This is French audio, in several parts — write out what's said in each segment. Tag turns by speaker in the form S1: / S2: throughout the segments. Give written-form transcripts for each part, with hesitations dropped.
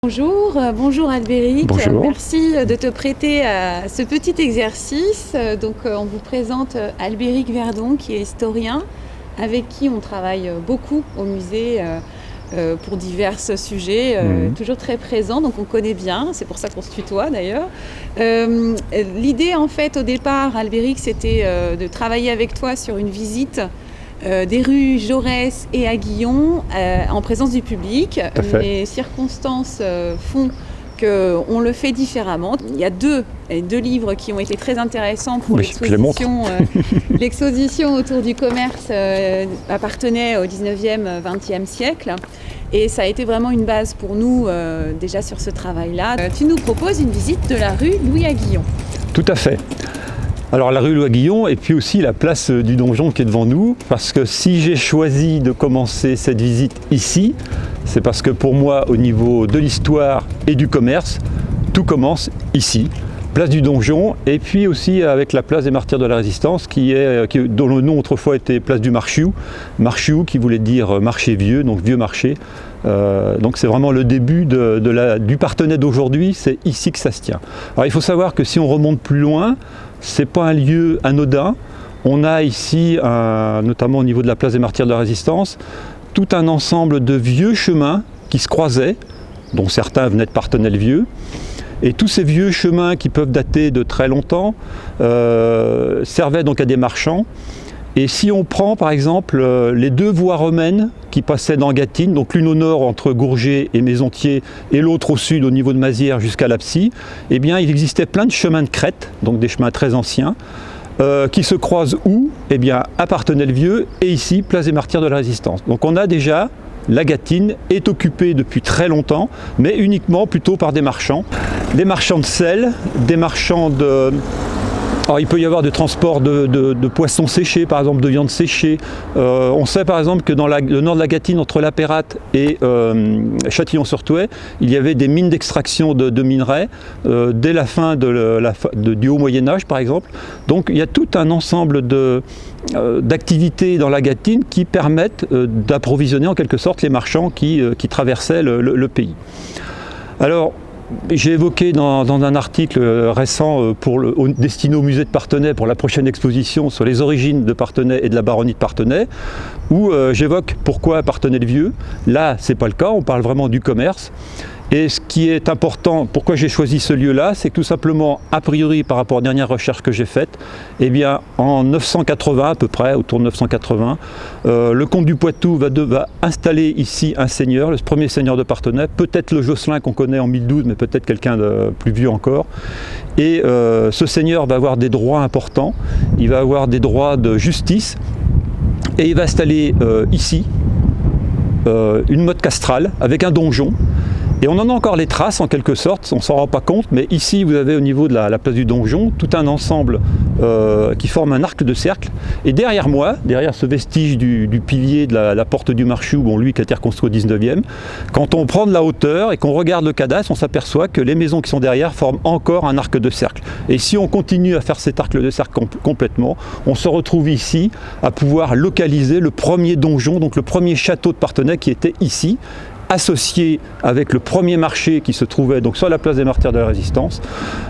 S1: Bonjour Albéric.
S2: Bonjour.
S1: Merci de te prêter à ce petit exercice. Donc on vous présente Albéric Verdon qui est historien, avec qui on travaille beaucoup au musée pour divers sujets, toujours très présent, donc on connaît bien, c'est pour ça qu'on se tutoie d'ailleurs. L'idée en fait au départ, Albéric, c'était de travailler avec toi sur une visite des rues Jaurès et Aguillon en présence du public. Les circonstances font qu'on le fait différemment. Il y a deux livres qui ont été très intéressants pour l'exposition. L'exposition autour du commerce appartenait au 19e, 20e siècle. Et ça a été vraiment une base pour nous déjà sur ce travail-là. Tu nous proposes une visite de la rue Louis-Aguillon.
S2: Tout à fait. Alors la rue Louis-Aguillon et puis aussi la place du Donjon qui est devant nous, parce que si j'ai choisi de commencer cette visite ici, c'est parce que pour moi, au niveau de l'histoire et du commerce, tout commence ici, place du Donjon, et puis aussi avec la place des Martyrs de la Résistance, dont le nom autrefois était place du Marchiou, Marchiou qui voulait dire marché vieux, donc vieux marché. Donc c'est vraiment le début du Parthenay d'aujourd'hui, c'est ici que ça se tient. Alors il faut savoir que si on remonte plus loin, c'est pas un lieu anodin. On a ici, notamment au niveau de la place des Martyrs de la Résistance, tout un ensemble de vieux chemins qui se croisaient, dont certains venaient de Parthenay-le-Vieux. Et tous ces vieux chemins qui peuvent dater de très longtemps servaient donc à des marchands. Et si on prend par exemple les deux voies romaines qui passaient dans Gâtine, donc l'une au nord entre Gourget et Maisontier et l'autre au sud au niveau de Mazières jusqu'à Lapsy, eh bien il existait plein de chemins de crête, donc des chemins très anciens, qui se croisent où? Eh bien à Parthenay-le-Vieux et ici, place des Martyrs de la Résistance. Donc on a déjà, la Gâtine est occupée depuis très longtemps, mais uniquement plutôt par des marchands de sel, des marchands de... Alors, il peut y avoir des transports de poissons séchés, par exemple de viande séchée. On sait par exemple que dans le nord de la Gâtine, entre La Pérate et Châtillon-sur-Thouet, il y avait des mines d'extraction de minerais dès la fin du Haut Moyen-Âge par exemple. Donc il y a tout un ensemble d'activités dans la Gâtine qui permettent d'approvisionner en quelque sorte les marchands qui traversaient le pays. Alors, j'ai évoqué dans un article récent destiné au musée de Parthenay pour la prochaine exposition sur les origines de Parthenay et de la baronnie de Parthenay, où j'évoque pourquoi Parthenay-le-Vieux. Là, c'est pas le cas, on parle vraiment du commerce. Et ce qui est important, pourquoi j'ai choisi ce lieu-là, c'est que tout simplement, a priori, par rapport aux dernières recherches que j'ai faites, eh bien, en 980 à peu près, autour de 980, le comte du Poitou va installer ici un seigneur, le premier seigneur de Parthenay, peut-être le Josselin qu'on connaît en 1012, mais peut-être quelqu'un de plus vieux encore. Et ce seigneur va avoir des droits importants, il va avoir des droits de justice, et il va installer ici une motte castrale avec un donjon. Et on en a encore les traces en quelque sorte, on ne s'en rend pas compte, mais ici vous avez au niveau de la place du donjon tout un ensemble qui forme un arc de cercle. Et derrière moi, derrière ce vestige du pilier de la porte du Marchiou, bon lui qui a été reconstruit au 19e, quand on prend de la hauteur et qu'on regarde le cadastre, on s'aperçoit que les maisons qui sont derrière forment encore un arc de cercle. Et si on continue à faire cet arc de cercle complètement, on se retrouve ici à pouvoir localiser le premier donjon, donc le premier château de Parthenay qui était ici, associé avec le premier marché qui se trouvait donc sur la place des Martyrs de la Résistance.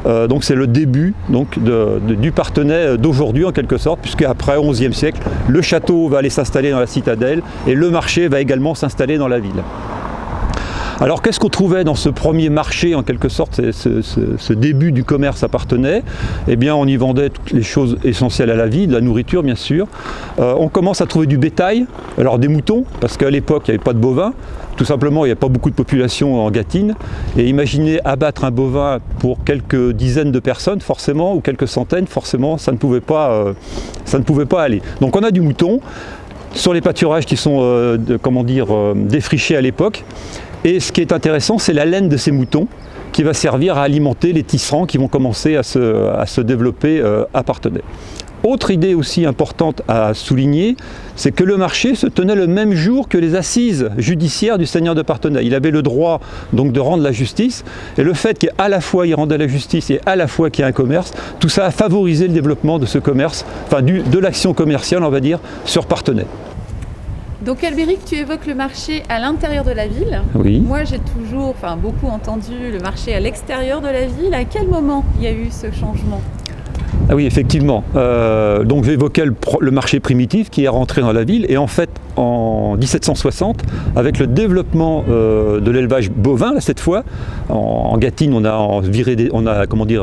S2: Donc c'est le début donc, du Parthenay d'aujourd'hui en quelque sorte, puisque après au XIe siècle, le château va aller s'installer dans la citadelle et le marché va également s'installer dans la ville. Alors qu'est-ce qu'on trouvait dans ce premier marché en quelque sorte, ce début du commerce à Parthenay? Eh bien on y vendait toutes les choses essentielles à la vie, de la nourriture bien sûr. On commence à trouver du bétail, alors des moutons, parce qu'à l'époque il n'y avait pas de bovins. Tout simplement, il n'y a pas beaucoup de population en Gâtine. Et imaginez abattre un bovin pour quelques dizaines de personnes, forcément, ou quelques centaines, forcément, ça ne pouvait pas aller. Donc on a du mouton sur les pâturages qui sont défrichés à l'époque. Et ce qui est intéressant, c'est la laine de ces moutons qui va servir à alimenter les tisserands qui vont commencer à se développer à Parthenay. Autre idée aussi importante à souligner, c'est que le marché se tenait le même jour que les assises judiciaires du seigneur de Parthenay. Il avait le droit donc de rendre la justice, et le fait qu'à la fois il rendait la justice et à la fois qu'il y ait un commerce, tout ça a favorisé le développement de ce commerce, enfin de l'action commerciale on va dire, sur Parthenay.
S1: Donc Albéric, tu évoques le marché à l'intérieur de la ville.
S2: Oui.
S1: Moi, j'ai toujours, beaucoup entendu le marché à l'extérieur de la ville. À quel moment il y a eu ce changement ?
S2: Ah oui, effectivement. Donc j'évoquais le marché primitif qui est rentré dans la ville, et en fait en 1760, avec le développement de l'élevage bovin, là, cette fois, en Gâtine, on a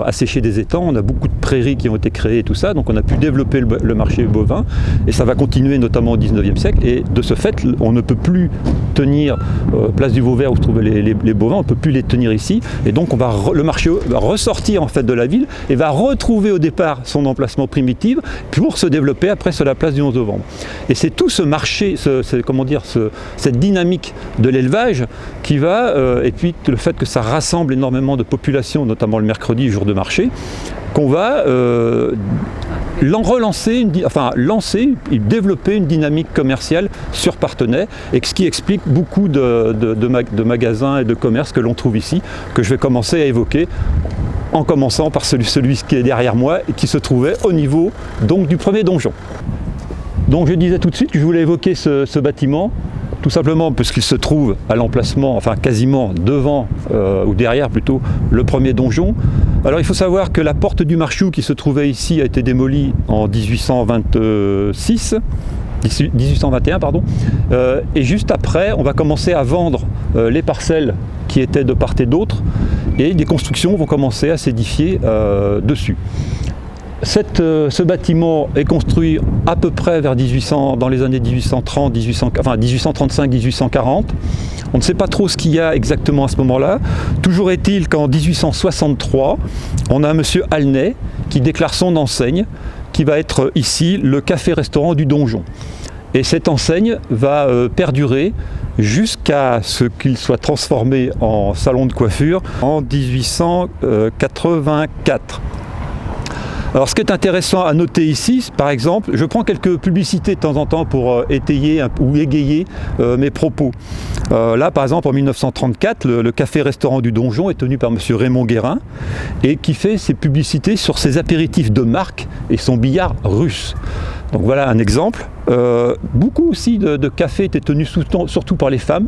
S2: asséché des étangs, on a beaucoup de prairies qui ont été créées et tout ça, donc on a pu développer le marché bovin, et ça va continuer notamment au 19e siècle, et de ce fait, on ne peut plus tenir place du Vauvert où se trouvaient les bovins, on ne peut plus les tenir ici, et donc le marché va ressortir en fait de la ville et va retrouver au départ son emplacement primitif pour se développer après sur la place du 11 novembre. Et c'est tout ce marché, cette dynamique de l'élevage qui va, et puis le fait que ça rassemble énormément de populations, notamment le mercredi, jour de marché, qu'on va lancer et développer une dynamique commerciale sur Parthenay, et ce qui explique beaucoup de magasins et de commerces que l'on trouve ici, que je vais commencer à évoquer, en commençant par celui qui est derrière moi et qui se trouvait au niveau donc, du premier donjon. Donc je disais tout de suite que je voulais évoquer ce bâtiment, tout simplement parce qu'il se trouve à l'emplacement, quasiment devant, ou derrière plutôt, le premier donjon. Alors il faut savoir que la porte du Marchou qui se trouvait ici a été démolie en 1821, et juste après, on va commencer à vendre les parcelles qui étaient de part et d'autre, et des constructions vont commencer à s'édifier dessus. Ce bâtiment est construit à peu près dans les années 1835-1840. On ne sait pas trop ce qu'il y a exactement à ce moment-là. Toujours est-il qu'en 1863, on a un monsieur Alnay qui déclare son enseigne, qui va être ici le café-restaurant du Donjon. Et cette enseigne va perdurer jusqu'à ce qu'il soit transformé en salon de coiffure en 1884. Alors ce qui est intéressant à noter ici, par exemple, je prends quelques publicités de temps en temps pour étayer ou égayer mes propos. Là par exemple en 1934, le café-restaurant du Donjon est tenu par M. Raymond Guérin, et qui fait ses publicités sur ses apéritifs de marque et son billard russe. Donc voilà un exemple. Beaucoup aussi de cafés étaient tenus surtout par les femmes.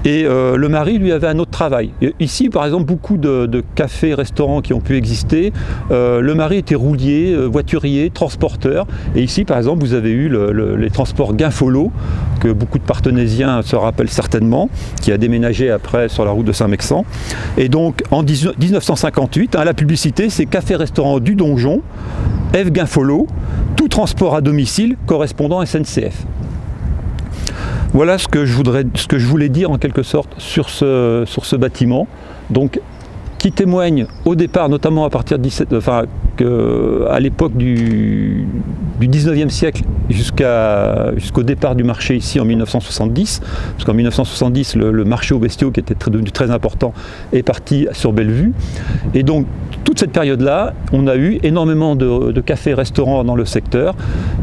S2: Et le mari, lui, avait un autre travail. Et ici, par exemple, beaucoup de cafés, restaurants qui ont pu exister, le mari était roulier, voiturier, transporteur. Et ici, par exemple, vous avez eu les transports Guinfolo, que beaucoup de Parthenaysiens se rappellent certainement, qui a déménagé après sur la route de Saint-Mexan. Et donc, en 1958, la publicité, c'est café-restaurant du Donjon, F. Guinfolo, tout transport à domicile correspondant SNCF. Voilà ce que je voulais dire en quelque sorte sur ce bâtiment, donc qui témoigne au départ, notamment à partir à l'époque du 19e siècle jusqu'au départ du marché ici en 1970, parce qu'en 1970 le marché aux bestiaux, qui était devenu très important, est parti sur Bellevue, et donc toute cette période-là, on a eu énormément de cafés-restaurants dans le secteur,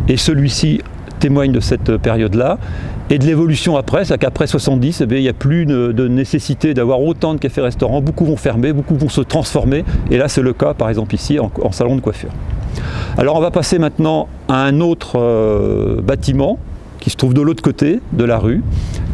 S2: et celui-ci témoigne de cette période-là, et de l'évolution après, c'est qu'après 70, il n'y a plus de nécessité d'avoir autant de cafés-restaurants, beaucoup vont fermer, beaucoup vont se transformer, et là c'est le cas par exemple ici en salon de coiffure. Alors on va passer maintenant à un autre bâtiment qui se trouve de l'autre côté de la rue,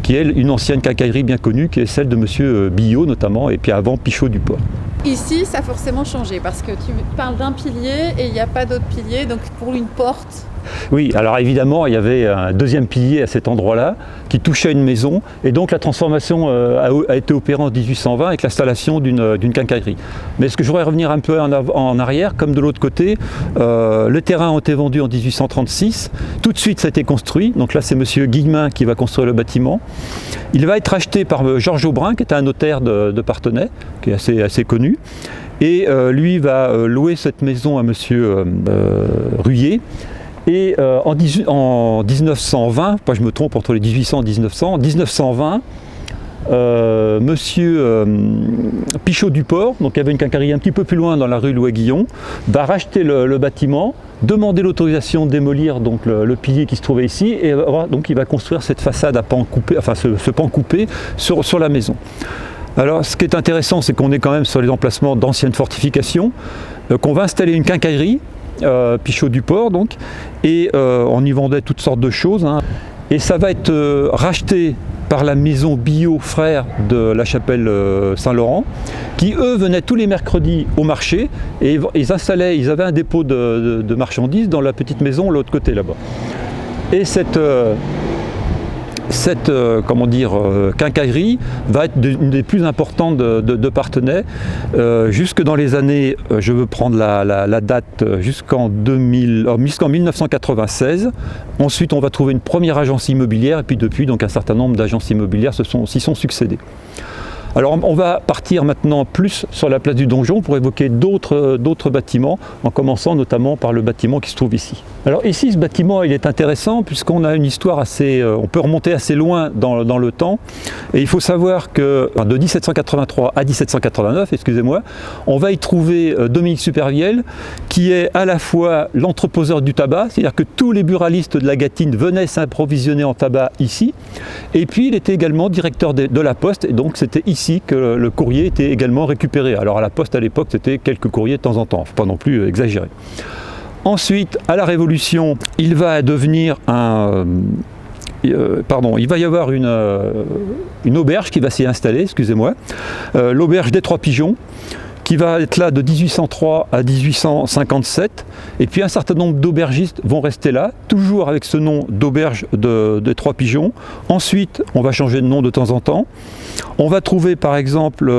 S2: qui est une ancienne quincaillerie bien connue, qui est celle de M. Billot notamment, et puis avant Pichot du Port.
S1: Ici, ça a forcément changé, parce que tu parles d'un pilier et il n'y a pas d'autre pilier, donc pour une porte...
S2: Oui, alors évidemment, il y avait un deuxième pilier à cet endroit-là qui touchait une maison, et donc la transformation a été opérée en 1820 avec l'installation d'une quincaillerie. Mais est-ce que je voudrais revenir un peu en arrière, comme de l'autre côté, le terrain a été vendu en 1836, tout de suite ça a été construit, donc là c'est M. Guillemin qui va construire le bâtiment. Il va être acheté par Georges Aubrin, qui était un notaire de Parthenay, qui est assez connu, et lui va louer cette maison à M. Ruyer. Et en 1920, pas je me trompe entre les 1800 et 1900, en 1920, monsieur Pichot du Port, donc il y avait une quincaillerie un petit peu plus loin dans la rue Louis-Guillon, va racheter le bâtiment, demander l'autorisation de démolir donc le pilier qui se trouvait ici, et donc il va construire cette façade à pan coupé, enfin ce pan coupé sur la maison. Alors ce qui est intéressant, c'est qu'on est quand même sur les emplacements d'anciennes fortifications, qu'on va installer une quincaillerie, Pichot du Port donc, et on y vendait toutes sortes de choses, hein. et ça va être racheté par la maison Bio Frères de la chapelle Saint-Laurent, qui eux venaient tous les mercredis au marché et ils avaient un dépôt de marchandises dans la petite maison de l'autre côté là-bas. Et cette quincaillerie va être une des plus importantes de Parthenay, jusque dans les années, je veux prendre la date, jusqu'en 1996. Ensuite, on va trouver une première agence immobilière, et puis depuis, donc un certain nombre d'agences immobilières s'y sont succédées. Alors on va partir maintenant plus sur la place du Donjon pour évoquer d'autres bâtiments, en commençant notamment par le bâtiment qui se trouve ici. Alors ici, ce bâtiment, il est intéressant puisqu'on a une histoire assez... on peut remonter assez loin dans le temps, et il faut savoir que de 1783 à 1789, excusez-moi, on va y trouver Dominique Supervielle, qui est à la fois l'entreposeur du tabac, c'est-à-dire que tous les buralistes de la Gâtine venaient s'approvisionner en tabac ici, et puis il était également directeur de la Poste, et donc c'était ici que le courrier était également récupéré. Alors à la Poste à l'époque, c'était quelques courriers de temps en temps, il ne faut pas non plus exagérer. Ensuite, à la Révolution, il va devenir il va y avoir une auberge qui va s'y installer, excusez-moi, l'auberge des Trois Pigeons, qui va être là de 1803 à 1857, et puis un certain nombre d'aubergistes vont rester là, toujours avec ce nom d'auberge des Trois Pigeons. Ensuite, on va changer de nom de temps en temps. On va trouver par exemple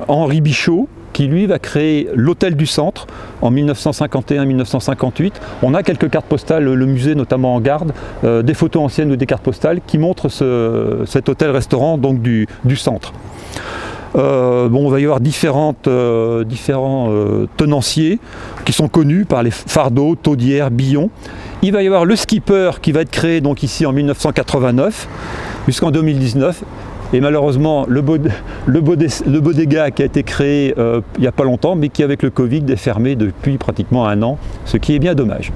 S2: Henri Bichot, qui lui va créer l'hôtel du centre en 1951-1958. On a quelques cartes postales, le musée notamment en garde, des photos anciennes ou des cartes postales qui montrent cet hôtel-restaurant donc du centre. On va y avoir différents tenanciers qui sont connus par les Fardeau, Taudière, Billon. Il va y avoir le skipper qui va être créé donc ici en 1989 jusqu'en 2019. Et malheureusement, le bodega qui a été créé il n'y a pas longtemps, mais qui avec le Covid est fermé depuis pratiquement 1 an, ce qui est bien dommage.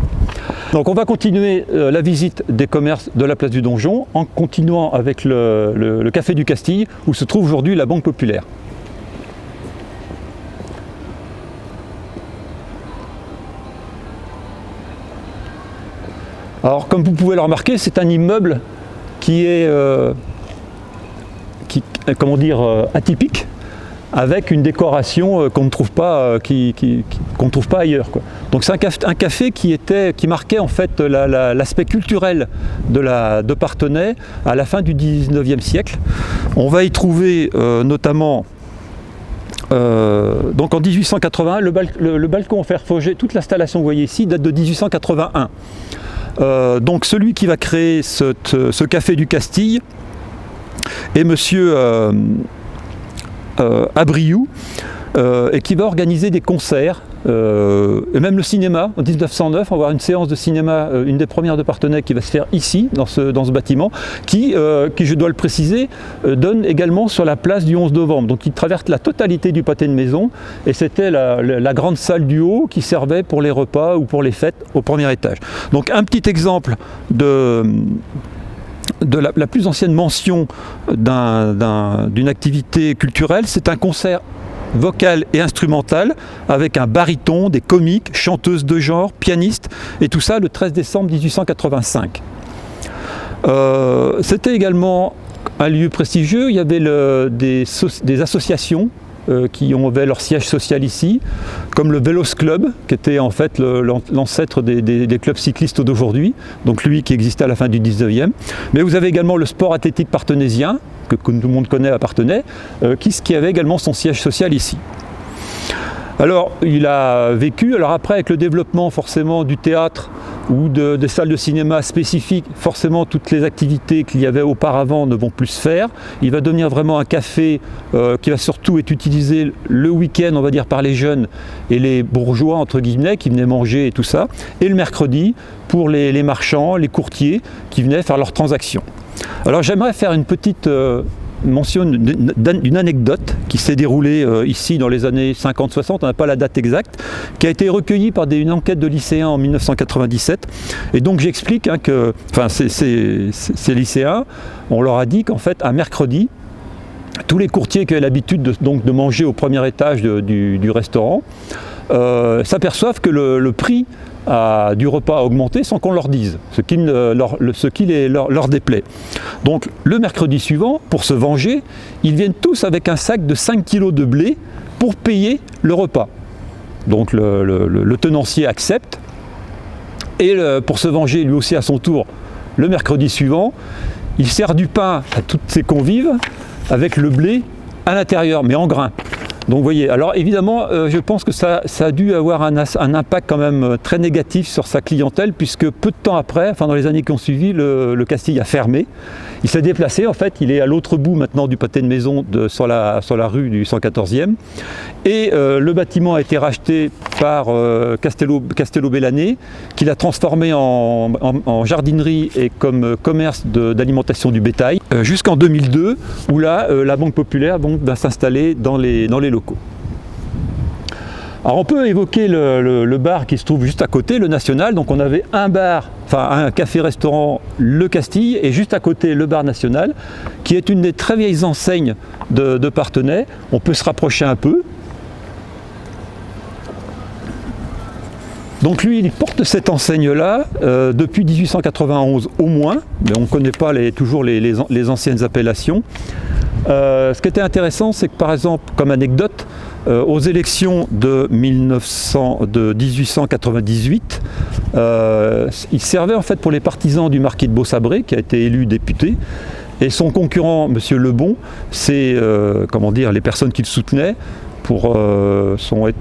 S2: Donc on va continuer la visite des commerces de la place du Donjon en continuant avec le Café du Castille, où se trouve aujourd'hui la Banque Populaire. Alors comme vous pouvez le remarquer, c'est un immeuble qui est atypique, avec une décoration qu'on ne trouve pas, qu'on trouve pas ailleurs, quoi. Donc c'est un café qui marquait en fait l'aspect culturel de Parthenay à la fin du 19e siècle. On va y trouver notamment donc en 1881, le balcon en fer forgé, toute l'installation que vous voyez ici date de 1881. Donc celui qui va créer ce Café du Castille est monsieur Abriou, et qui va organiser des concerts, et même le cinéma. En 1909, on va avoir une séance de cinéma, une des premières de Parthenay, qui va se faire ici, dans ce bâtiment, qui, je dois le préciser, donne également sur la place du 11 novembre. Donc il traverse la totalité du pâté de maison, et c'était la grande salle du haut qui servait pour les repas ou pour les fêtes au premier étage. Donc un petit exemple de la plus ancienne mention d'une activité culturelle, c'est un concert vocal et instrumental avec un baryton, des comiques, chanteuses de genre, pianistes, et tout ça le 13 décembre 1885. C'était également un lieu prestigieux. Il y avait des associations qui avaient leur siège social ici, comme le Vélos Club, qui était en fait l'ancêtre des clubs cyclistes d'aujourd'hui, donc lui qui existait à la fin du 19e. Mais vous avez également le sport athlétique parthenaisien, que tout le monde connaît à Parthenay, qui avait également son siège social ici. Alors il a vécu, alors après avec le développement forcément du théâtre ou des salles de cinéma spécifiques, forcément toutes les activités qu'il y avait auparavant ne vont plus se faire. Il va devenir vraiment un café qui va surtout être utilisé le week-end, on va dire, par les jeunes et les bourgeois entre guillemets qui venaient manger et tout ça, et le mercredi pour les marchands, les courtiers qui venaient faire leurs transactions. Alors j'aimerais faire une petite mention d'une anecdote qui s'est déroulée ici dans les années 50-60, on n'a pas la date exacte, qui a été recueillie par une enquête de lycéens en 1997. Et donc j'explique que ces lycéens, on leur a dit qu'en fait un mercredi, tous les courtiers qui avaient l'habitude de manger au premier étage du restaurant s'aperçoivent que le prix du repas à augmenter sans qu'on leur dise, ce qui leur déplaît. Donc le mercredi suivant, pour se venger, ils viennent tous avec un sac de 5 kg de blé pour payer le repas. Donc le tenancier accepte, et pour se venger lui aussi à son tour, le mercredi suivant, il sert du pain à tous ses convives avec le blé à l'intérieur, mais en grains. Donc vous voyez, alors évidemment, je pense que ça a dû avoir un impact quand même très négatif sur sa clientèle, puisque peu de temps après, enfin dans les années qui ont suivi, le Castille a fermé. Il s'est déplacé, en fait, il est à l'autre bout maintenant du pâté de maison sur la rue du 114e. Et le bâtiment a été racheté par Castello Bellané, qui l'a transformé en jardinerie et comme commerce d'alimentation du bétail, jusqu'en 2002, où là, la Banque Populaire va s'installer dans les locaux. Alors on peut évoquer le bar qui se trouve juste à côté, le National. Donc on avait un bar, enfin un café-restaurant, le Castille, et juste à côté le bar National, qui est une des très vieilles enseignes de Parthenay. On peut se rapprocher un peu. Donc lui, il porte cette enseigne-là depuis 1891 au moins, mais on ne connaît pas toujours les anciennes appellations. Ce qui était intéressant, c'est que par exemple, comme anecdote, aux élections de 1898, il servait en fait pour les partisans du marquis de Beausabré, qui a été élu député, et son concurrent, M. Lebon, c'est les personnes qui le soutenaient.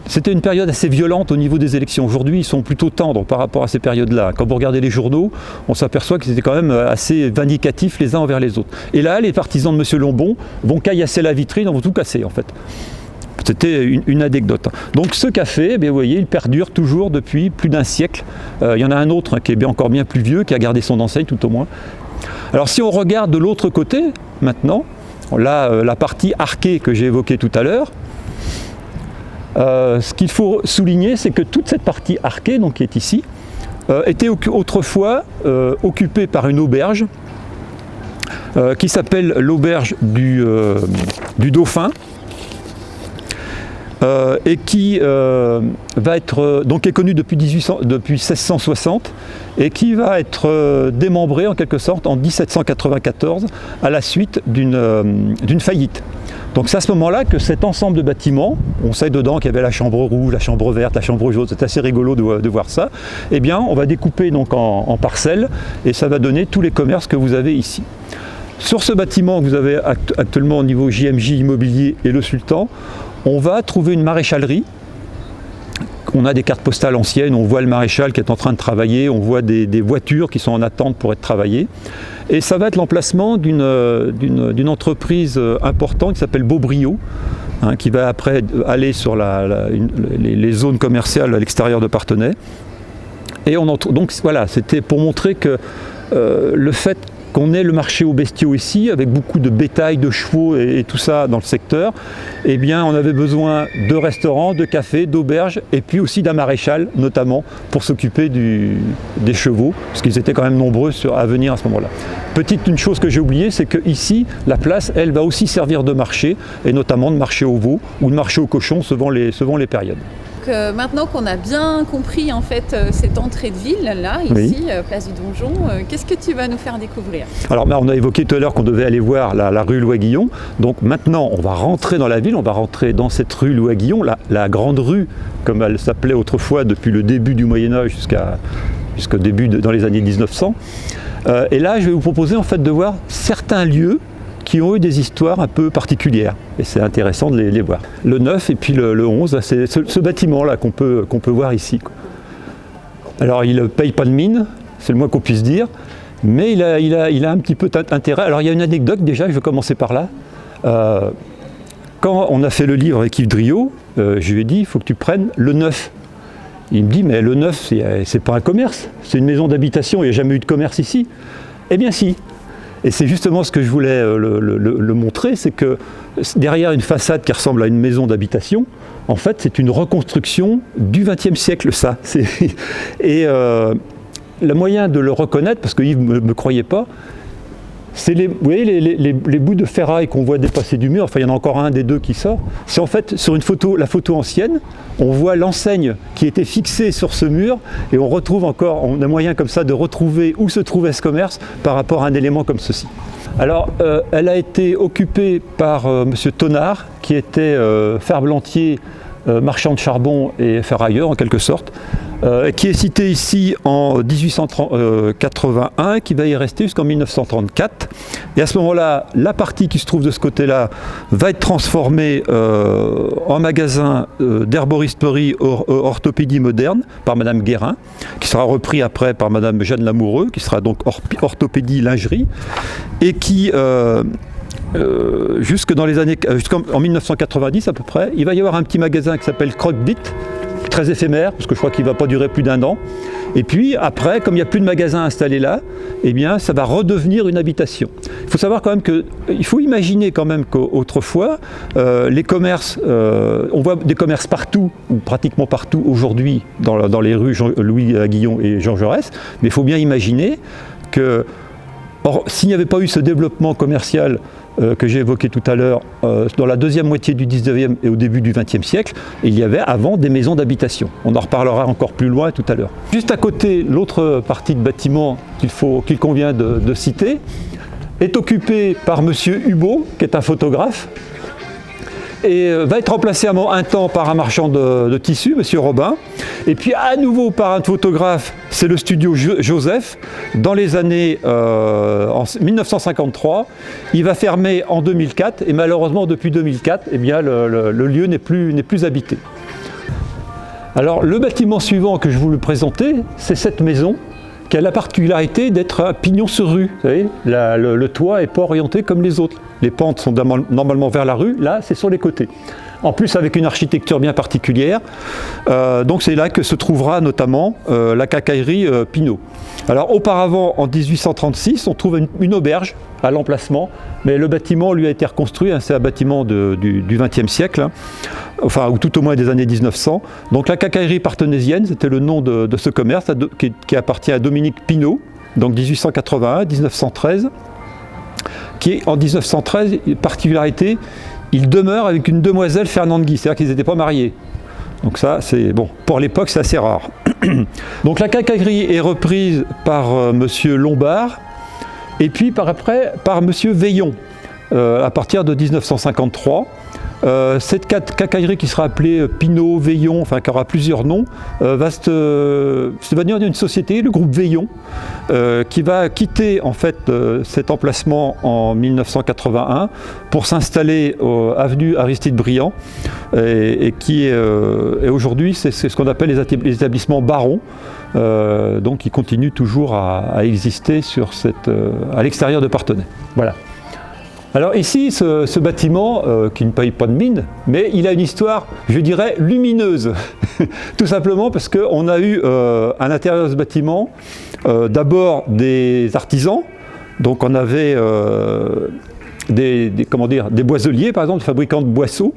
S2: C'était une période assez violente au niveau des élections. Aujourd'hui, ils sont plutôt tendres par rapport à ces périodes-là. Quand vous regardez les journaux, on s'aperçoit qu'ils étaient quand même assez vindicatifs les uns envers les autres. Et là, les partisans de M. Lebon vont caillasser la vitrine, vont tout casser en fait. C'était une anecdote. Donc ce café, vous voyez, il perdure toujours depuis plus d'un siècle. Il y en a un autre qui est encore bien plus vieux, qui a gardé son enseigne tout au moins. Alors si on regarde de l'autre côté, maintenant, là, la partie arquée que j'ai évoquée tout à l'heure, ce qu'il faut souligner, c'est que toute cette partie arquée, donc qui est ici, était autrefois occupée par une auberge qui s'appelle l'auberge du Dauphin, et qui va être donc est connue depuis 1660 et qui va être démembrée en quelque sorte en 1794 à la suite d'une faillite. Donc c'est à ce moment-là que cet ensemble de bâtiments, on sait dedans qu'il y avait la chambre rouge, la chambre verte, la chambre jaune, c'est assez rigolo de voir ça, eh bien on va découper donc en parcelles et ça va donner tous les commerces que vous avez ici. Sur ce bâtiment que vous avez actuellement au niveau JMJ Immobilier et le Sultan, on va trouver une maréchalerie. On a des cartes postales anciennes, on voit le maréchal qui est en train de travailler, on voit des voitures qui sont en attente pour être travaillées. Et ça va être l'emplacement d'une entreprise importante qui s'appelle Beaubrio, qui va après aller sur les zones commerciales à l'extérieur de Parthenay. Et donc voilà, c'était pour montrer que le fait qu'on ait le marché aux bestiaux ici, avec beaucoup de bétail, de chevaux et tout ça dans le secteur, eh bien on avait besoin de restaurants, de cafés, d'auberges, et puis aussi d'un maréchal, notamment, pour s'occuper des chevaux, parce qu'ils étaient quand même nombreux à venir à ce moment-là. Une chose que j'ai oubliée, c'est qu'ici, la place, elle, va aussi servir de marché, et notamment de marché aux veaux, ou de marché aux cochons, selon les périodes.
S1: Maintenant qu'on a bien compris en fait cette entrée de ville là, ici, oui. Place du Donjon, qu'est-ce que tu vas nous faire découvrir? Alors
S2: on a évoqué tout à l'heure qu'on devait aller voir la rue Louis-Guillon. Donc maintenant on va rentrer dans la ville, on va rentrer dans cette rue Louis-Guillon, la grande rue comme elle s'appelait autrefois depuis le début du Moyen-Âge jusqu'au début dans les années 1900. Et là je vais vous proposer en fait de voir certains lieux qui ont eu des histoires un peu particulières. Et c'est intéressant de les voir. Le 9 et puis le 11, c'est ce bâtiment-là qu'on peut voir ici. Alors il ne paye pas de mine, c'est le moins qu'on puisse dire, mais il a un petit peu d'intérêt. Alors il y a une anecdote déjà, je vais commencer par là. Quand on a fait le livre avec Yves Driot, je lui ai dit, il faut que tu prennes le 9. Il me dit, mais le 9, c'est pas un commerce, c'est une maison d'habitation, il n'y a jamais eu de commerce ici. Eh bien si. Et c'est justement ce que je voulais le montrer, c'est que derrière une façade qui ressemble à une maison d'habitation, en fait c'est une reconstruction du XXe siècle ça. Et le moyen de le reconnaître, parce que Yves ne me croyait pas, C'est vous voyez les bouts de ferraille qu'on voit dépasser du mur, enfin il y en a encore un des deux qui sort. C'est en fait sur une photo, la photo ancienne, on voit l'enseigne qui était fixée sur ce mur et on retrouve encore, on a moyen comme ça de retrouver où se trouvait ce commerce par rapport à un élément comme ceci. Alors elle a été occupée par M. Tonnard qui était ferblantier, marchand de charbon et ferrailleur en quelque sorte, qui est cité ici en 1881, qui va y rester jusqu'en 1934. Et à ce moment-là, la partie qui se trouve de ce côté-là va être transformée en magasin d'herboristerie orthopédie moderne par Madame Guérin, qui sera repris après par Madame Jeanne Lamoureux, qui sera donc orthopédie lingerie, et qui jusqu'en 1990 à peu près, il va y avoir un petit magasin qui s'appelle Croque-Dit, très éphémère, parce que je crois qu'il ne va pas durer plus d'1 an. Et puis après, comme il n'y a plus de magasin installé là, eh bien ça va redevenir une habitation. Il faut savoir quand même il faut imaginer quand même qu'autrefois, les commerces, on voit des commerces partout, ou pratiquement partout aujourd'hui, dans les rues Louis Guillon et Jean Jaurès, mais il faut bien imaginer que, s'il n'y avait pas eu ce développement commercial que j'ai évoqué tout à l'heure, dans la deuxième moitié du 19e et au début du 20e siècle, il y avait avant des maisons d'habitation. On en reparlera encore plus loin tout à l'heure. Juste à côté, l'autre partie de bâtiment qu'il convient de citer est occupée par M. Hubot, qui est un photographe, et va être remplacé un temps par un marchand de tissus, M. Robin, et puis à nouveau par un photographe, c'est le studio Joseph, dans les années en 1953. Il va fermer en 2004, et malheureusement depuis 2004, eh bien, le lieu n'est plus habité. Alors le bâtiment suivant que je voulais présenter, c'est cette maison, qui a la particularité d'être un pignon sur rue. Vous savez, le toit n'est pas orienté comme les autres. Les pentes sont normalement vers la rue, là c'est sur les côtés. En plus avec une architecture bien particulière. Donc c'est là que se trouvera notamment la quincaillerie Pinault. Alors auparavant, en 1836, on trouve une auberge à l'emplacement, mais le bâtiment lui a été reconstruit, c'est un bâtiment du XXe siècle, enfin, ou tout au moins des années 1900. Donc la quincaillerie partenaisienne, c'était le nom de ce commerce qui appartient à Dominique Pinault, donc 1881-1913, qui en 1913, particularité, il demeure avec une demoiselle Fernande Guy, c'est-à-dire qu'ils n'étaient pas mariés. Donc ça, c'est bon, pour l'époque, c'est assez rare. Donc la quincaillerie est reprise par Monsieur Lombard, et puis par Monsieur Veillon, à partir de 1953. Cette quincaillerie qui sera appelée Pinault, Veillon, enfin qui aura plusieurs noms, va se devenir une société, le groupe Veillon, qui va quitter en fait cet emplacement en 1981 pour s'installer avenue Aristide Briand, et qui est aujourd'hui c'est ce qu'on appelle les établissements Baron. Donc qui continue toujours à exister à l'extérieur de Parthenay. Voilà. Alors ici, ce bâtiment, qui ne paye pas de mine, mais il a une histoire, je dirais, lumineuse. Tout simplement parce qu'on a eu à l'intérieur de ce bâtiment, d'abord des artisans, donc on avait des boiseliers, par exemple, des fabricants de boisseaux.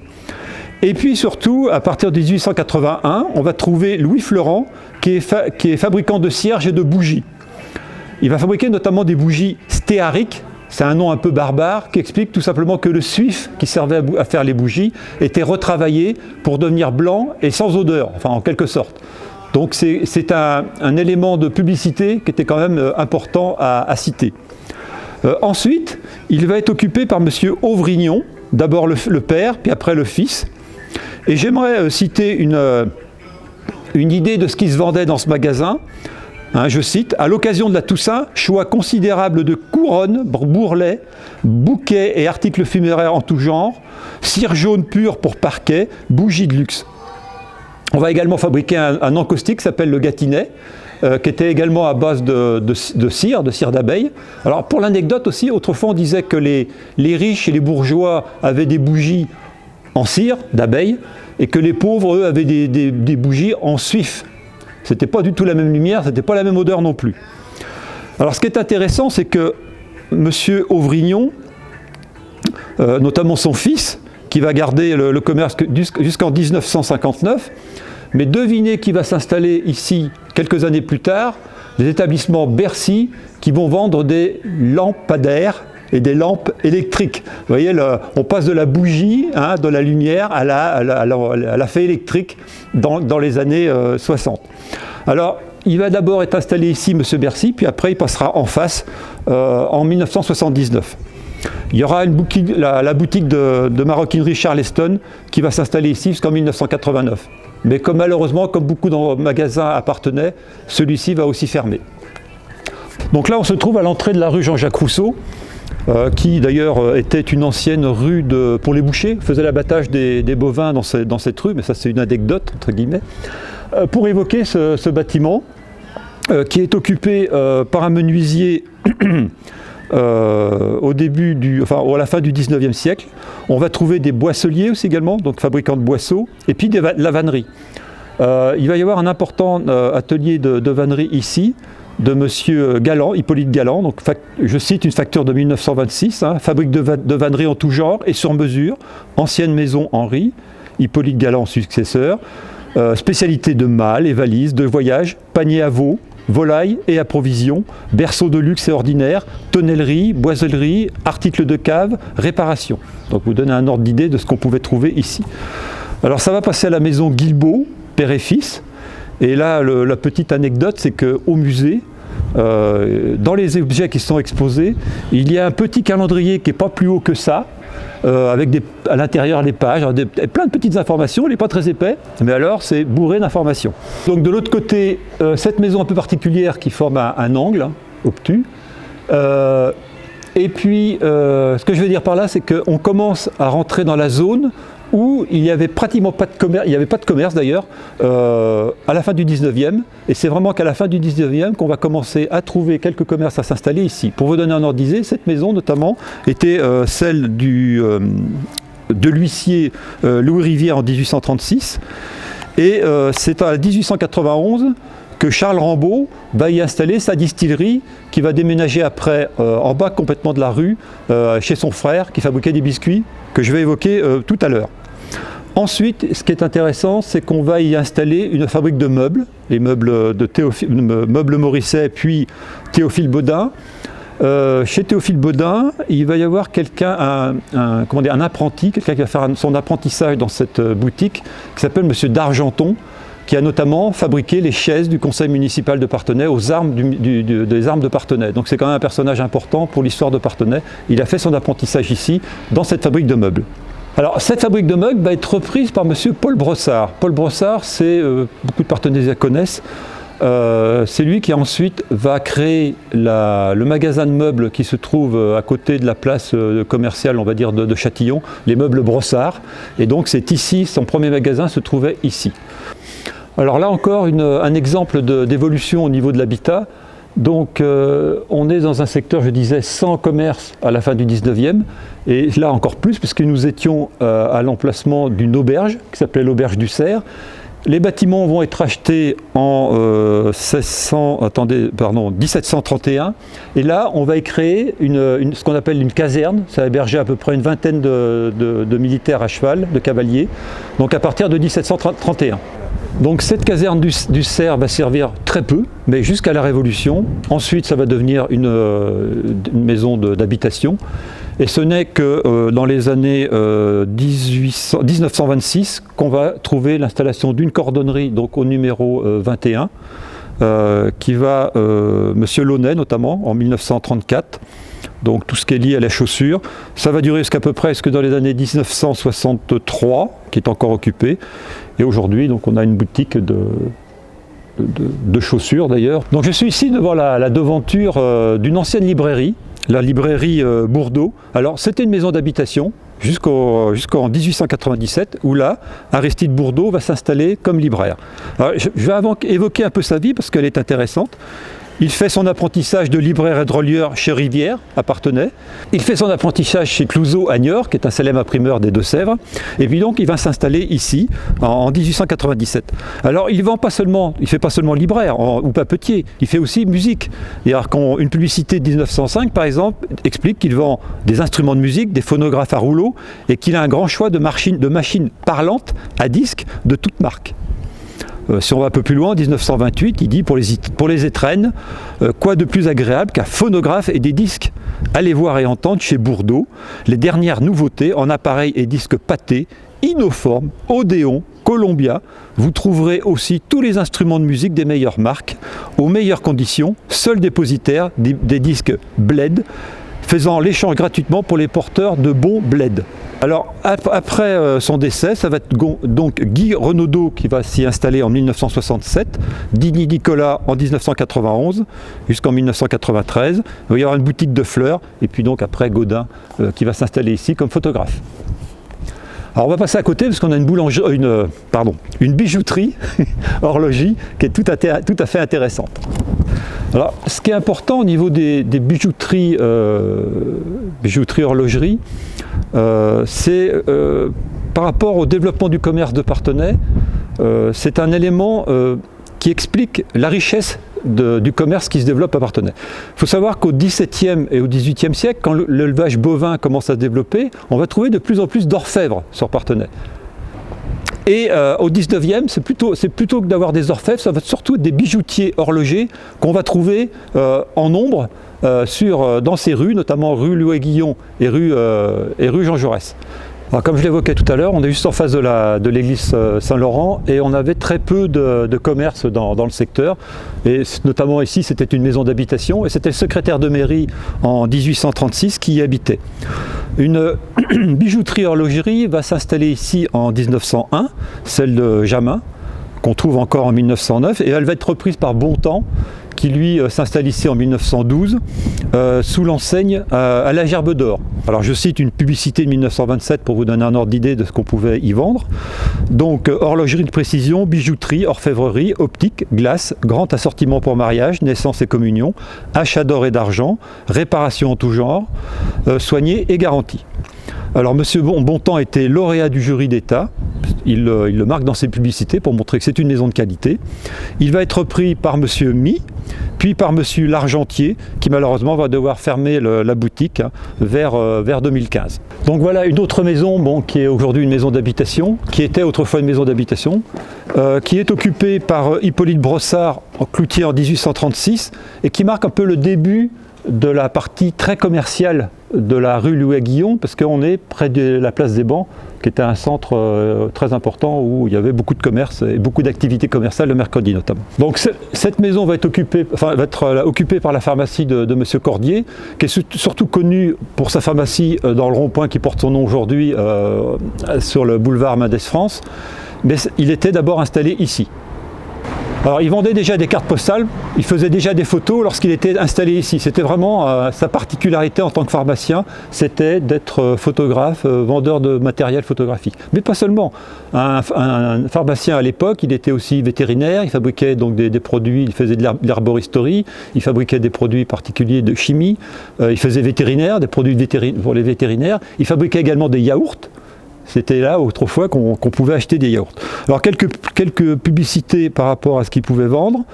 S2: Et puis surtout, à partir de 1881, on va trouver Louis Florent, qui est fabricant de cierges et de bougies. Il va fabriquer notamment des bougies stéariques. C'est un nom un peu barbare qui explique tout simplement que le suif qui servait à faire les bougies était retravaillé pour devenir blanc et sans odeur, enfin en quelque sorte. Donc c'est un élément de publicité qui était quand même important à citer. Ensuite, il va être occupé par M. Auvrignon, d'abord le père, puis après le fils. Et j'aimerais citer une idée de ce qui se vendait dans ce magasin. Je cite, « À l'occasion de la Toussaint, choix considérable de couronnes, bourrelets, bouquets et articles funéraires en tout genre, cire jaune pure pour parquet, bougies de luxe. » On va également fabriquer un encaustique qui s'appelle le Gâtinais, qui était également à base de cire d'abeille. Alors pour l'anecdote aussi, autrefois on disait que les riches et les bourgeois avaient des bougies en cire d'abeille et que les pauvres, eux, avaient des bougies en suif. C'était pas du tout la même lumière, c'était pas la même odeur non plus. Alors ce qui est intéressant, c'est que M. Auvrignon, notamment son fils, qui va garder le commerce jusqu'en 1959, mais devinez qui va s'installer ici quelques années plus tard, des établissements Bercy qui vont vendre des lampadaires et des lampes électriques. Vous voyez, on passe de la bougie, de la lumière, à la fée électrique dans les années 60. Alors, il va d'abord être installé ici, M. Bercy, puis après il passera en face en 1979. Il y aura la boutique de maroquinerie Charleston qui va s'installer ici jusqu'en 1989. Mais malheureusement, comme beaucoup de magasins appartenaient, celui-ci va aussi fermer. Donc là, on se trouve à l'entrée de la rue Jean-Jacques Rousseau, qui d'ailleurs était une ancienne rue pour les bouchers, faisait l'abattage des bovins dans cette rue, mais ça c'est une anecdote, entre guillemets, pour évoquer ce bâtiment qui est occupé par un menuisier à la fin du 19e siècle. On va trouver des boisseliers aussi également, donc fabricants de boisseaux, et puis la vannerie. Il va y avoir un important atelier de vannerie ici, de M. Galland, Hippolyte Galland, donc je cite une facture de 1926, fabrique de vannerie en tout genre et sur mesure, ancienne maison Henri, Hippolyte Galland successeur, spécialité de malles et valises, de voyage, panier à veau, volailles et à provisions, berceaux de luxe et ordinaire, tonnellerie, boisellerie, articles de cave, réparation. Donc vous donnez un ordre d'idée de ce qu'on pouvait trouver ici. Alors ça va passer à la maison Guilbeault, père et fils. Et là, la petite anecdote, c'est qu'au musée, dans les objets qui sont exposés, il y a un petit calendrier qui n'est pas plus haut que ça, avec à l'intérieur les pages, plein de petites informations, il n'est pas très épais, mais alors c'est bourré d'informations. Donc de l'autre côté, cette maison un peu particulière qui forme un angle obtus. Et puis, ce que je veux dire par là, c'est qu'on commence à rentrer dans la zone où il n'y avait pratiquement pas de commerce, il n'y avait pas de commerce d'ailleurs, à la fin du 19e, et c'est vraiment qu'à la fin du 19e qu'on va commencer à trouver quelques commerces à s'installer ici. Pour vous donner un ordre d'idée, cette maison notamment était celle de l'huissier Louis Rivière en 1836, et c'est en 1891 que Charles Rambaud va y installer sa distillerie qui va déménager après en bas complètement de la rue chez son frère qui fabriquait des biscuits que je vais évoquer tout à l'heure. Ensuite, ce qui est intéressant, c'est qu'on va y installer une fabrique de meubles, les meubles de meubles Morisset puis Théophile Baudin. Chez Théophile Baudin, il va y avoir quelqu'un, un apprenti, quelqu'un qui va faire son apprentissage dans cette boutique, qui s'appelle M. d'Argenton, qui a notamment fabriqué les chaises du conseil municipal de Parthenay aux armes des armes de Parthenay. Donc c'est quand même un personnage important pour l'histoire de Parthenay. Il a fait son apprentissage ici, dans cette fabrique de meubles. Alors cette fabrique de meubles va être reprise par M. Paul Brossard. Paul Brossard, c'est, beaucoup de Parthenaisiens connaissent, c'est lui qui ensuite va créer le magasin de meubles qui se trouve à côté de la place commerciale, on va dire, de Châtillon, les meubles Brossard. Et donc c'est ici, son premier magasin se trouvait ici. Alors là encore, un exemple d'évolution au niveau de l'habitat. Donc on est dans un secteur, je disais, sans commerce à la fin du 19e, et là encore plus, puisque nous étions à l'emplacement d'une auberge, qui s'appelait l'auberge du Cerf. Les bâtiments vont être achetés en 1731, et là on va y créer ce qu'on appelle une caserne. Ça a hébergé à peu près une vingtaine de militaires à cheval, de cavaliers, donc à partir de 1731. Donc cette caserne du Cerf va servir très peu, mais jusqu'à la Révolution. Ensuite, ça va devenir une maison d'habitation. Et ce n'est que dans les années 1926 qu'on va trouver l'installation d'une cordonnerie, donc au numéro 21, qui va, M. Launay notamment, en 1934. Donc tout ce qui est lié à la chaussure. Ça va durer jusqu'à peu près dans les années 1963, qui est encore occupée. Et aujourd'hui, donc, on a une boutique de chaussures d'ailleurs. Donc je suis ici devant la devanture d'une ancienne librairie, la librairie Bourdeau. Alors c'était une maison d'habitation jusqu'en 1897, où là, Aristide Bourdeau va s'installer comme libraire. Alors, je vais évoquer un peu sa vie parce qu'elle est intéressante. Il fait son apprentissage de libraire et de relieur chez Rivière, à Parthenay. Il fait son apprentissage chez Clouzot à Niort, qui est un célèbre imprimeur des Deux-Sèvres. Et puis donc, il va s'installer ici, en 1897. Alors, il ne fait pas seulement libraire ou papetier, il fait aussi musique. Et alors, une publicité de 1905, par exemple, explique qu'il vend des instruments de musique, des phonographes à rouleau, et qu'il a un grand choix de machines parlantes à disque de toutes marques. Si on va un peu plus loin, en 1928, il dit pour les étrennes, quoi de plus agréable qu'un phonographe et des disques? Allez voir et entendre chez Bourdeau les dernières nouveautés en appareils et disques pâtés, Inoform, Odéon, Columbia. Vous trouverez aussi tous les instruments de musique des meilleures marques, aux meilleures conditions, seul dépositaire des disques Bled, faisant l'échange gratuitement pour les porteurs de bons Bled. Alors après son décès, ça va être donc Guy Renaudot qui va s'y installer en 1967, Dini Nicolas en 1991 jusqu'en 1993. Il va y avoir une boutique de fleurs et puis donc après Gaudin qui va s'installer ici comme photographe. Alors on va passer à côté parce qu'on a une bijouterie, horlogerie, qui est tout à fait intéressante. Alors ce qui est important au niveau des bijouteries, horlogerie, c'est par rapport au développement du commerce de Parthenay, c'est un élément qui explique la richesse du commerce qui se développe à Parthenay. Il faut savoir qu'au XVIIe et au XVIIIe siècle, quand l'élevage bovin commence à se développer, on va trouver de plus en plus d'orfèvres sur Parthenay. Et au XIXe, c'est plutôt que d'avoir des orfèvres, ça va surtout être des bijoutiers horlogers qu'on va trouver en nombre dans ces rues, notamment rue Louis-Guillon et rue Jean Jaurès. Alors, comme je l'évoquais tout à l'heure, on est juste en face de l'église Saint-Laurent et on avait très peu de commerce dans le secteur. Et notamment ici, c'était une maison d'habitation et c'était le secrétaire de mairie en 1836 qui y habitait. Une bijouterie horlogerie va s'installer ici en 1901, celle de Jamin, qu'on trouve encore en 1909, et elle va être reprise par Bontemps, qui lui s'installe ici en 1912 sous l'enseigne à la Gerbe d'Or. Alors je cite une publicité de 1927 pour vous donner un ordre d'idée de ce qu'on pouvait y vendre. Donc horlogerie de précision, bijouterie, orfèvrerie, optique, glace, grand assortiment pour mariage, naissance et communion, achat d'or et d'argent, réparation en tout genre, soigné et garantie. Alors M. Bontemps était lauréat du jury d'État, il le marque dans ses publicités pour montrer que c'est une maison de qualité. Il va être repris par M. Mi, puis par M. Largentier, qui malheureusement va devoir fermer la boutique vers 2015. Donc voilà une autre maison qui est aujourd'hui une maison d'habitation, qui était autrefois une maison d'habitation, qui est occupée par Hippolyte Brossard en Cloutier en 1836 et qui marque un peu le début de la partie très commerciale de la rue Louis-Guillon, parce qu'on est près de la place des Bancs, qui était un centre très important où il y avait beaucoup de commerce et beaucoup d'activités commerciales le mercredi notamment. Donc cette maison va être occupée par la pharmacie de M. Cordier, qui est surtout connu pour sa pharmacie dans le rond-point qui porte son nom aujourd'hui sur le boulevard Mendès France, mais il était d'abord installé ici. Alors il vendait déjà des cartes postales, il faisait déjà des photos lorsqu'il était installé ici. C'était vraiment sa particularité en tant que pharmacien, c'était d'être photographe, vendeur de matériel photographique. Mais pas seulement. Un pharmacien à l'époque, il était aussi vétérinaire, il fabriquait donc des produits, il faisait de l'herboristerie, il fabriquait des produits particuliers de chimie, il faisait vétérinaire, des produits pour les vétérinaires, il fabriquait également des yaourts. C'était là autrefois qu'on pouvait acheter des yaourts. Alors quelques publicités par rapport à ce qu'ils pouvaient vendre.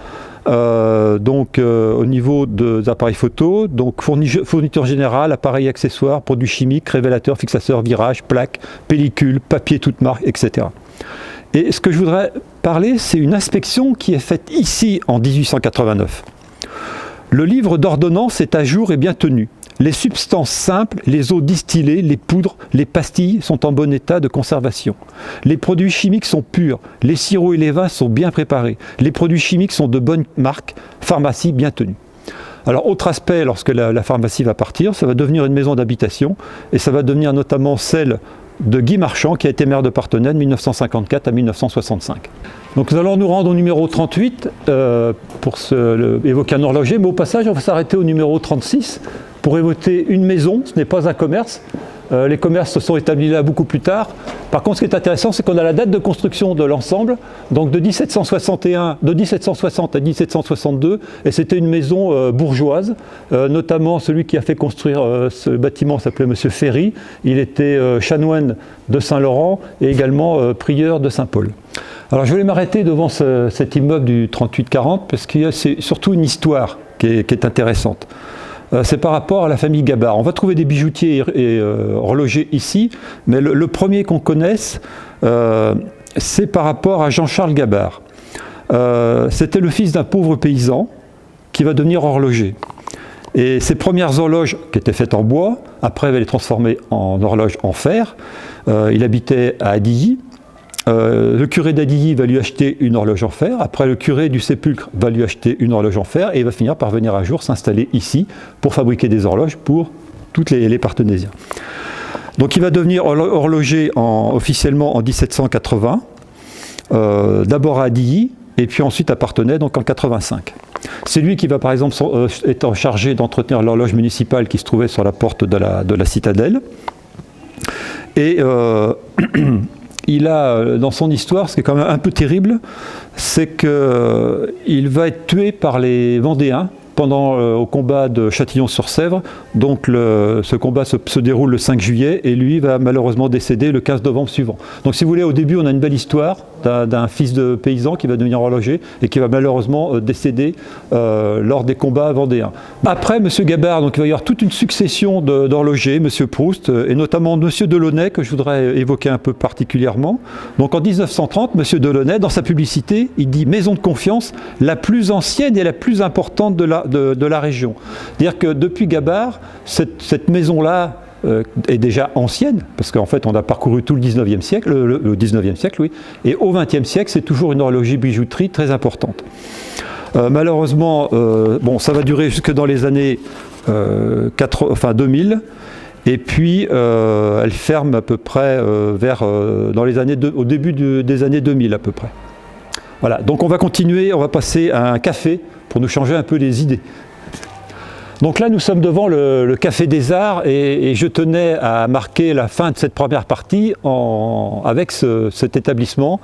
S2: Au niveau des appareils photo, donc fourniture générale, appareils accessoires, produits chimiques, révélateurs, fixateurs, virages, plaques, pellicules, papier toute marque, etc. Et ce que je voudrais parler, c'est une inspection qui est faite ici en 1889. Le livre d'ordonnance est à jour et bien tenu. Les substances simples, les eaux distillées, les poudres, les pastilles sont en bon état de conservation. Les produits chimiques sont purs, les sirops et les vins sont bien préparés. Les produits chimiques sont de bonne marque, pharmacie bien tenue. Alors autre aspect, lorsque la pharmacie va partir, ça va devenir une maison d'habitation et ça va devenir notamment celle de Guy Marchand qui a été maire de Parthenay de 1954 à 1965. Donc nous allons nous rendre au numéro 38 pour évoquer un horloger, mais au passage on va s'arrêter au numéro 36 pour évoquer une maison, ce n'est pas un commerce. Les commerces se sont établis là beaucoup plus tard. Par contre, ce qui est intéressant, c'est qu'on a la date de construction de l'ensemble, donc de 1760 à 1762, et c'était une maison bourgeoise, notamment celui qui a fait construire ce bâtiment s'appelait M. Ferry. Il était chanoine de Saint-Laurent et également prieur de Saint-Paul. Alors je voulais m'arrêter devant cet immeuble du 38-40 parce qu'il y a surtout une histoire qui est intéressante. C'est par rapport à la famille Gabard. On va trouver des bijoutiers et horlogers ici, mais le premier qu'on connaisse, c'est par rapport à Jean-Charles Gabard. c'était le fils d'un pauvre paysan qui va devenir horloger. Et ces premières horloges, qui étaient faites en bois, après il va les transformer en horloges en fer. Il habitait à Adilly. Le curé d'Adilly va lui acheter une horloge en fer. Après, le curé du Sépulcre va lui acheter une horloge en fer. Et il va finir par venir un jour s'installer ici pour fabriquer des horloges pour tous les Partenaisiens. Donc il va devenir horloger officiellement en 1780. D'abord à Adilly, et puis ensuite à Parthenay, donc en 85. C'est lui qui va par exemple être chargé d'entretenir l'horloge municipale qui se trouvait sur la porte de la citadelle. Et il a dans son histoire, ce qui est quand même un peu terrible, c'est qu'il va être tué par les Vendéens au combat de Châtillon-sur-Sèvre. Donc ce combat se déroule le 5 juillet et lui va malheureusement décéder le 15 novembre suivant. Donc si vous voulez, au début on a une belle histoire d'un fils de paysan qui va devenir horloger et qui va malheureusement décéder lors des combats vendéens. Après M. Gabard, donc, il va y avoir toute une succession d'horlogers, M. Proust et notamment M. Delaunay que je voudrais évoquer un peu particulièrement. Donc en 1930, M. Delaunay, dans sa publicité, il dit « Maison de confiance, la plus ancienne et la plus importante de la région ». C'est-à-dire que depuis Gabard, cette maison-là est déjà ancienne, parce qu'en fait on a parcouru tout le 19e siècle, le 19e siècle, oui, et au 20e siècle c'est toujours une horlogerie-bijouterie très importante. Malheureusement, ça va durer jusque dans les années 2000, et puis elle ferme à peu près au début des années 2000 à peu près. Voilà, donc on va continuer, on va passer à un café pour nous changer un peu les idées. Donc là, nous sommes devant le Café des Arts et je tenais à marquer la fin de cette première partie avec cet établissement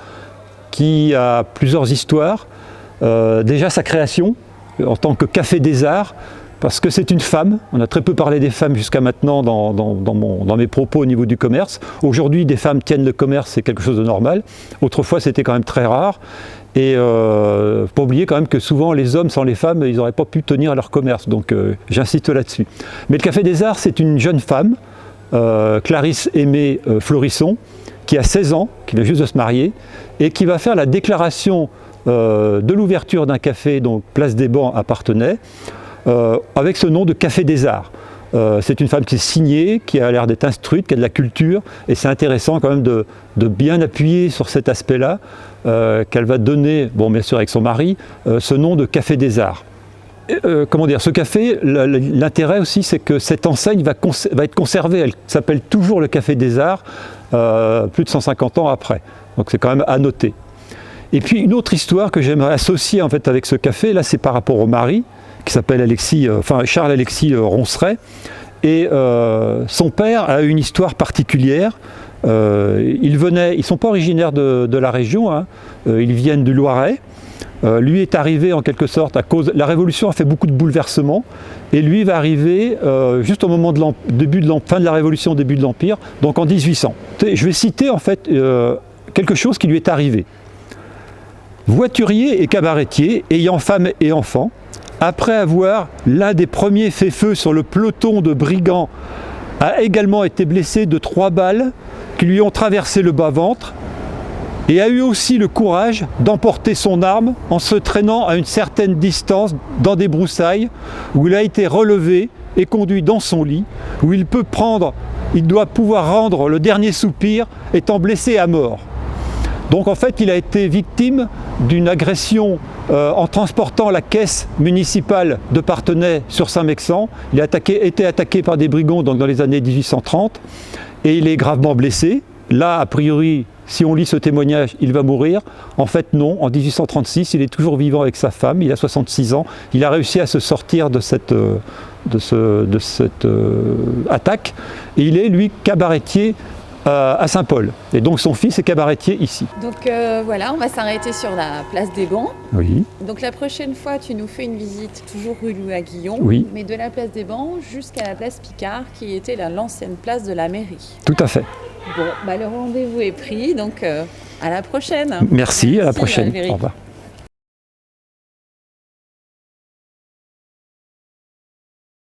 S2: qui a plusieurs histoires. Déjà sa création en tant que Café des Arts, parce que c'est une femme. On a très peu parlé des femmes jusqu'à maintenant dans mes propos au niveau du commerce. Aujourd'hui, des femmes tiennent le commerce, c'est quelque chose de normal. Autrefois, c'était quand même très rare. Et il ne faut pas oublier quand même que souvent les hommes sans les femmes, ils n'auraient pas pu tenir leur commerce. Donc j'insiste là-dessus. Mais le Café des Arts, c'est une jeune femme, Clarisse Aimée Florisson, qui a 16 ans, qui vient juste de se marier, et qui va faire la déclaration de l'ouverture d'un café, donc Place des Bancs à Parthenay, avec ce nom de Café des Arts. C'est une femme qui est signée, qui a l'air d'être instruite, qui a de la culture, et c'est intéressant quand même de bien appuyer sur cet aspect-là, qu'elle va donner, bien sûr avec son mari, ce nom de Café des Arts. Ce café, l'intérêt aussi, c'est que cette enseigne va être conservée, elle s'appelle toujours le Café des Arts, plus de 150 ans après, donc c'est quand même à noter. Et puis une autre histoire que j'aimerais associer en fait avec ce café, là c'est par rapport au mari, qui s'appelle Charles-Alexis Ronceret, et son père a une histoire particulière. Ils ne sont pas originaires de la région, hein. Ils viennent du Loiret. Lui est arrivé en quelque sorte à cause... La Révolution a fait beaucoup de bouleversements, et lui va arriver juste au moment de fin de la Révolution, début de l'Empire, donc en 1800. Je vais citer en fait quelque chose qui lui est arrivé. Voiturier et cabaretier, ayant femme et enfants, après avoir l'un des premiers fait feu sur le peloton de brigands, a également été blessé de 3 balles qui lui ont traversé le bas-ventre, et a eu aussi le courage d'emporter son arme en se traînant à une certaine distance dans des broussailles, où il a été relevé et conduit dans son lit, où il doit pouvoir rendre le dernier soupir, étant blessé à mort. Donc en fait, il a été victime d'une agression en transportant la caisse municipale de Parthenay sur Saint-Mexan. Il a été attaqué par des brigands donc dans les années 1830 et il est gravement blessé. Là, a priori, si on lit ce témoignage, il va mourir. En fait, non. En 1836, il est toujours vivant avec sa femme. Il a 66 ans. Il a réussi à se sortir de cette attaque. Et il est, lui, cabaretier à Saint-Paul. Et donc son fils est cabaretier ici.
S1: Donc voilà, on va s'arrêter sur la place des Bancs.
S2: Oui.
S1: Donc la prochaine fois, tu nous fais une visite toujours rue Louis Aguillon,
S2: oui.
S1: Mais de la place des Bancs jusqu'à la place Picard, qui était l'ancienne place de la mairie.
S2: Tout à fait.
S1: Bon, le rendez-vous est pris, donc à la prochaine.
S2: Merci, à la prochaine.
S1: Albéric.
S2: Au revoir.